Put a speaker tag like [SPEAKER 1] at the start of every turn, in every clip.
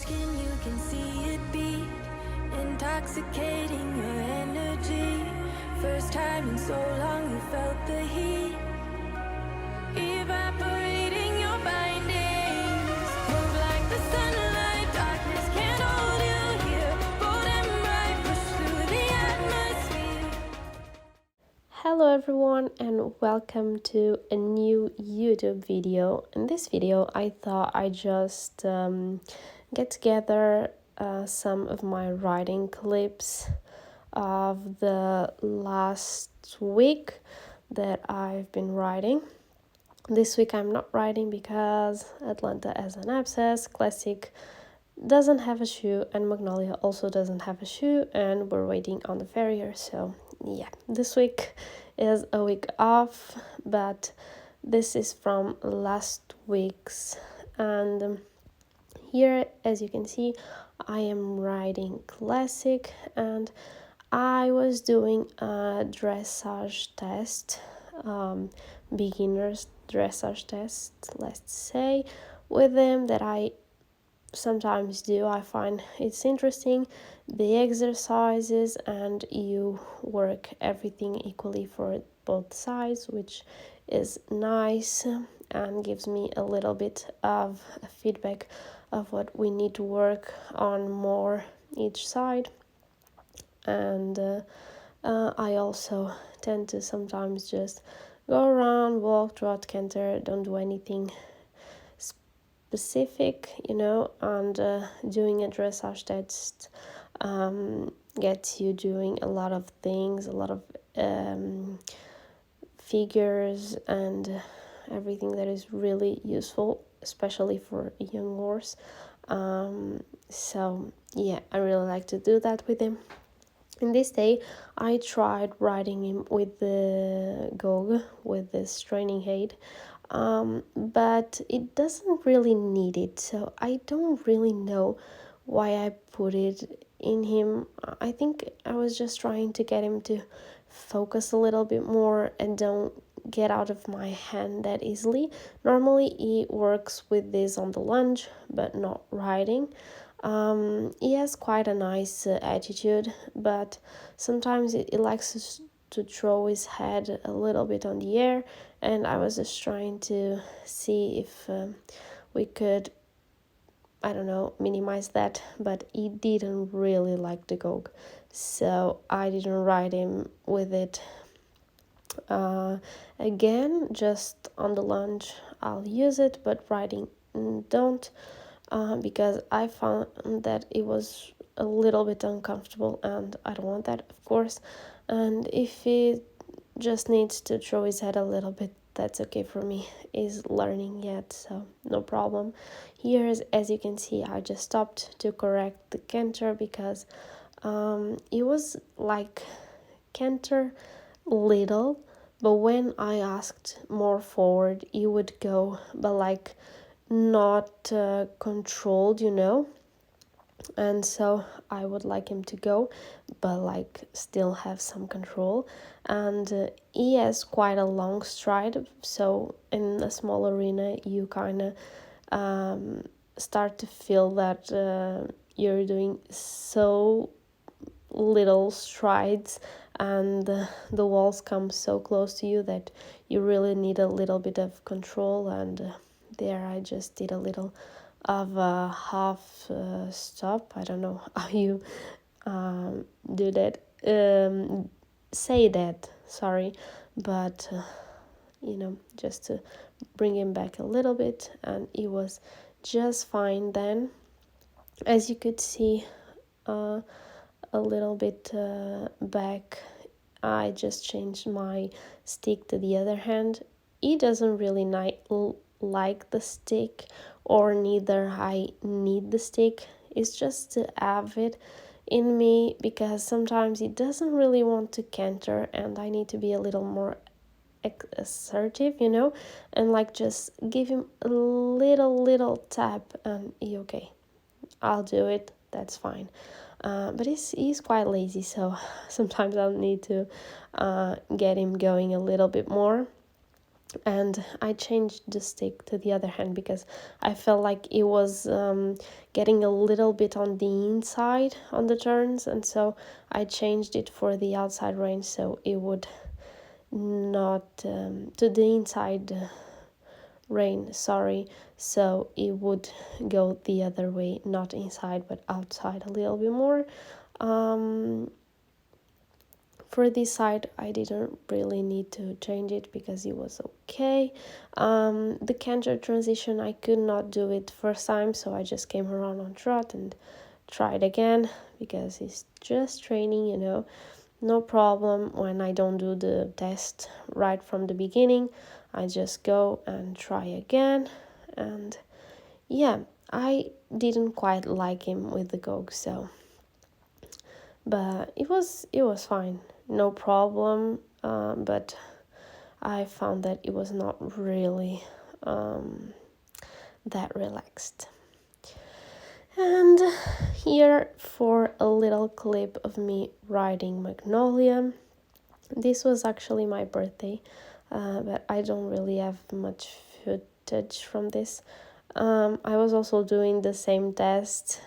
[SPEAKER 1] skin, you can see it beat, intoxicating your energy. First time in so long you felt the heat, evaporating your bindings. Move like the sunlight, darkness can't hold you here. Bold and bright, push through the atmosphere.
[SPEAKER 2] Hello everyone and welcome to a new YouTube video. In this video I thought I'd just get together some of my writing clips of the last week that I've been writing. This week I'm not writing because Atlanta has an abscess, Classic doesn't have a shoe, and Magnolia also doesn't have a shoe, and we're waiting on the farrier. So yeah, this week is a week off, but this is from last week's. And here, as you can see, I am writing Classic, and I was doing a dressage test, beginner's dressage test, let's say, with them that I sometimes do. I find it's interesting, the exercises, and you work everything equally for both sides, which is nice and gives me a little bit of feedback of what we need to work on more each side. And I also tend to sometimes just go around, walk, trot, canter, don't do anything specific, and doing a dressage test gets you doing a lot of things, a lot of figures and everything that is really useful, especially for a young horse. So yeah, I really like to do that with him. In this day, I tried riding him with the GOG, with this training aid, but it doesn't really need it, so I don't really know why I put it in him. I think I was just trying to get him to focus a little bit more and don't get out of my hand that easily. Normally he works with this on the lunge, but not riding. He has quite a nice attitude, but sometimes he likes to throw his head a little bit on the air, and I was just trying to see if we could, I don't know, minimize that, but he didn't really like the GOG, so I didn't ride him with it again. Just on the lunge I'll use it, but riding don't, because I found that it was a little bit uncomfortable, and I don't want that, of course. And if he just needs to throw his head a little bit, that's okay for me. He's learning yet, so no problem. Here, as you can see, I just stopped to correct the canter because it was like canter little, but when I asked more forward, he would go, but like not controlled, and so I would like him to go, but like still have some control. And he has quite a long stride, so in a small arena you kind of start to feel that you're doing so little strides, and the walls come so close to you that you really need a little bit of control. And there I just did a little of a half stop. I don't know how you do that, say that, sorry, but just to bring him back a little bit, and it was just fine then. As you could see, a little bit back, I just changed my stick to the other hand. He doesn't really like the stick, or neither I need the stick. It's just to have it in me, because sometimes he doesn't really want to canter, and I need to be a little more assertive, and like just give him a little tap, and he okay, I'll do it, that's fine. But he's quite lazy, so sometimes I'll need to get him going a little bit more. and I changed the stick to the other hand because I felt like it was getting a little bit on the inside on the turns, and so I changed it for the outside range so it would not to the inside rein, sorry, so it would go the other way, not inside but outside a little bit more. For this side I didn't really need to change it because it was okay. The canter transition I could not do it first time, so I just came around on trot and tried again because it's just training, you know. No problem when I don't do the test right from the beginning. I just go and try again. And yeah, I didn't quite like him with the Gog, so but it was fine, no problem. But I found that it was not really that relaxed. And here for a little clip of me riding Magnolia. This was actually my birthday, but I don't really have much footage from this. I was also doing the same test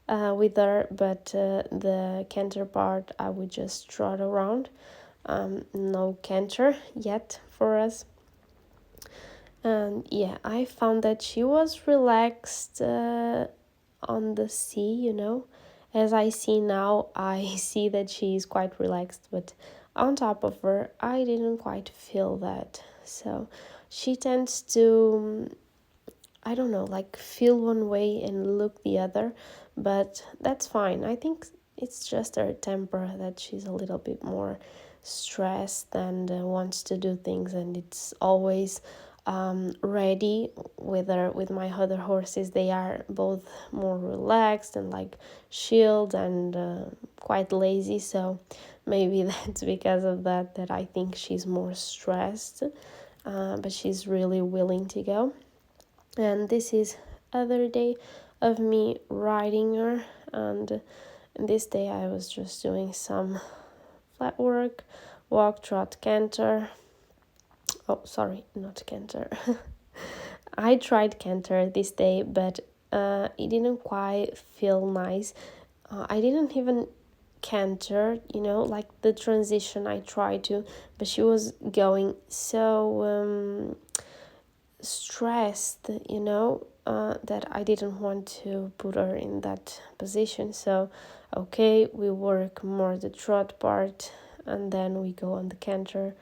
[SPEAKER 2] with her, but the canter part I would just trot around. No canter yet for us. And yeah, I found that she was relaxed on the sea, you know. As I see now, I see that she is quite relaxed, but on top of her, I didn't quite feel that. So she tends to, I don't know, like feel one way and look the other, but that's fine. I think it's just her temper that she's a little bit more stressed and wants to do things, and it's always ready. With my other horses, they are both more relaxed and like chilled and quite lazy, so maybe that's because of that I think she's more stressed, but she's really willing to go. And this is other day of me riding her, and this day I was just doing some flat work, walk, trot, canter. Oh, sorry, not canter. I tried canter this day, but it didn't quite feel nice. I didn't even canter, you know, like the transition I tried to, but she was going so stressed, you know, that I didn't want to put her in that position. So, okay, we work more the trot part and then we go on the canter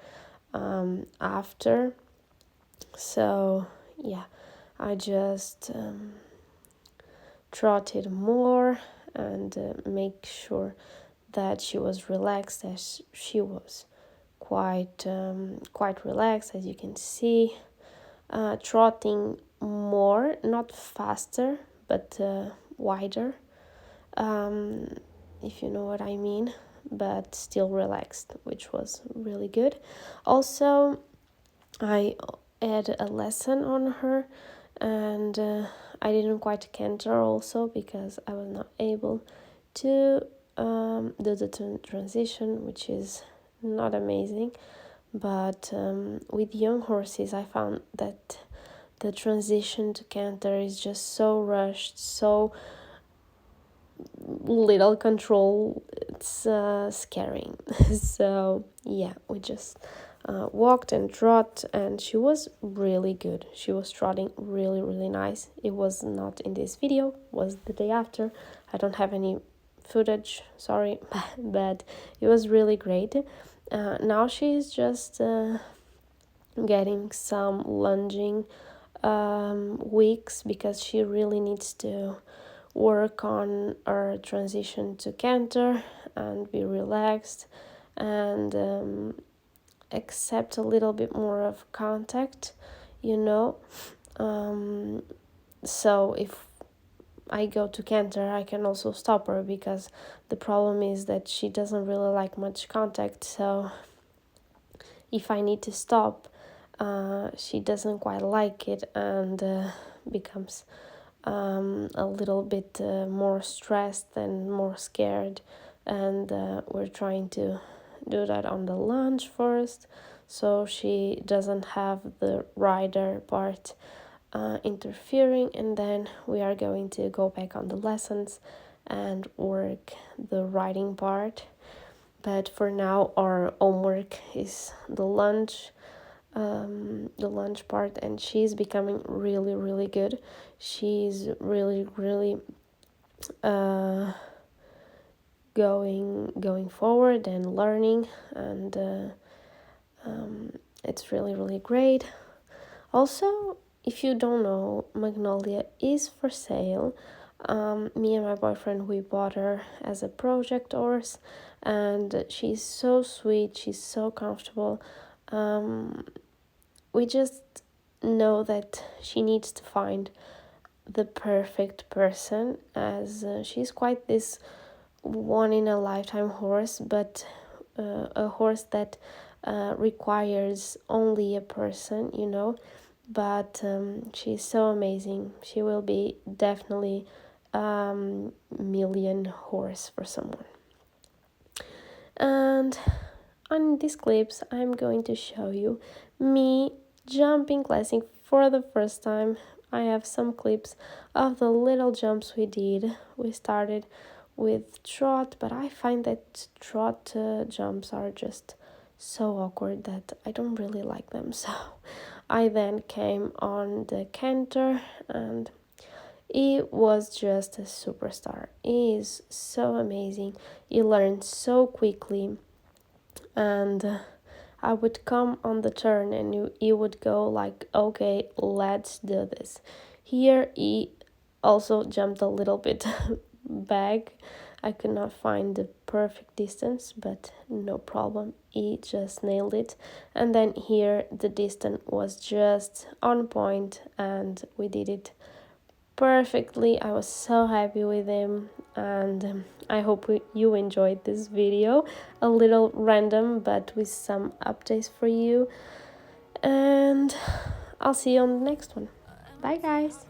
[SPEAKER 2] after. So, yeah, I just trotted more and make sure that she was relaxed, as she was quite relaxed, as you can see. Trotting more, not faster, but wider, if you know what I mean, but still relaxed, which was really good. Also, I had a lesson on her, and I didn't quite canter also because I was not able to do the transition, which is not amazing. But with young horses, I found that the transition to canter is just so rushed, so little control. It's scaring. So yeah, we just walked and trot, and she was really good. She was trotting really, really nice. It was not in this video, was the day after. I don't have any footage, sorry, but it was really great. Now she's just getting some lunging weeks because she really needs to work on her transition to canter and be relaxed and accept a little bit more of contact, you know. So if I go to canter, I can also stop her because the problem is that she doesn't really like much contact. So if I need to stop, she doesn't quite like it and becomes a little bit more stressed and more scared. And we're trying to do that on the lunge first. so she doesn't have the rider part interfering. And then we are going to go back on the lessons and work the writing part. But for now, our homework is the lunch part, and she's becoming really, really good. She's really, really going forward and learning, and it's really, really great. Also, if you don't know, Magnolia is for sale. Me and my boyfriend, we bought her as a project horse, and she's so sweet, she's so comfortable. We just know that she needs to find the perfect person, as she's quite this one in a lifetime horse, but a horse that requires only a person, but she's so amazing. She will be definitely million horse for someone. And on these clips, I'm going to show you me jumping classic for the first time. I have some clips of the little jumps we did. We started with trot, but I find that trot jumps are just so awkward that I don't really like them. So I then came on the canter, and he was just a superstar. He is so amazing. He learned so quickly, and I would come on the turn and he would go like, okay, let's do this. Here he also jumped a little bit back. I could not find the perfect distance, but no problem. He just nailed it. And then here the distance was just on point, and we did it perfectly. I was so happy with him, and I hope you enjoyed this video, a little random but with some updates for you, and I'll see you on the next one. Bye guys.